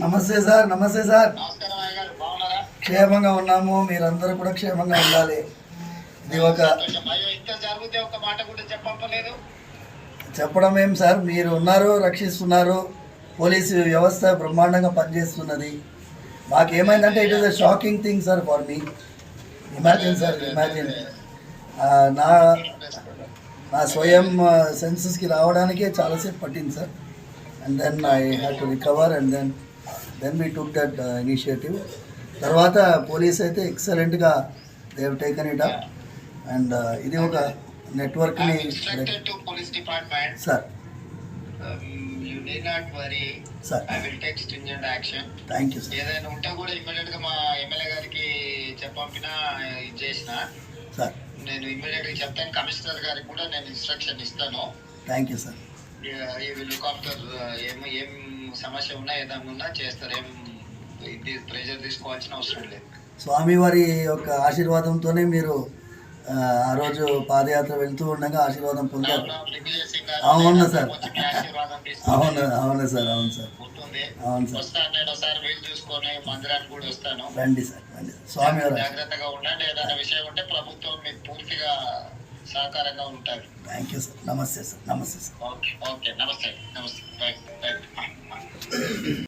నమస్తే సార్. నమస్తే సార్. నమస్కారం అయ్య గారు, బాగున్నారా? క్షేమంగా ఉన్నాము, మీరందరూ కూడా క్షేమంగా ఉండాలి. ఇది ఒక అయ్యో, ఇంత జరిగితే ఒక మాట కూడా చెప్పలేదు. చెప్పడం ఏం సార్, మీరు ఉన్నారు, రక్షిస్తున్నారు. పోలీసు వ్యవస్థ బ్రహ్మాండంగా పనిచేస్తున్నది. మాకేమైందంటే it is a shocking thing sir for me. Imagine sir, imagine నా నా స్వయం సెన్సెస్కి రావడానికే చాలాసేపు పట్టింది sir. And then I had to recover and then we took that initiative. తర్వాత పోలీస్ అయితే ఎక్సలెంట్గా they have taken it up. And ఇది ఒక నెట్వర్క్ని sir. Sir thank you sir. ఏదైనా ఉంటే కూడా ఇమ్మీడియట్గా మా ఎమ్మెల్యే గారికి చెప్పంపినా ఇది చేసిన సార్. నేను ఇమ్మీడియట్గా చెప్తాను. కమిషనర్ గారికి కూడా నేను ఇన్స్ట్రక్షన్ ఇస్తాను. Thank you sir. ఈ లుక్ ఆఫ్టర్ ఏం సమస్య ఉన్నా ఏదైనా ఉన్నా చేస్తారు. ఏం ఇది ప్రెజర్ తీసుకోవాల్సిన అవసరం లేదు. స్వామివారి యొక్క ఆశీర్వాదంతోనే మీరు ఆ రోజు పాదయాత్ర వెళ్తూ ఉండగా ఆశీర్వాదం పొందారు. అవును సార్, అవును అవును సార్, అవును సార్, అవును సార్. మందిరానికి కూడా వస్తాను. రండి సార్, రండి. స్వామివారు జాగ్రత్తగా ఉండండి. ఏదైనా విషయం ఉంటే ప్రభుత్వం మీకు పూర్తిగా సహకారంగా ఉంటారు. Thank you sir. నమస్తే సార్. నమస్తే సార్. ఓకే ఓకే, నమస్తే నమస్తే.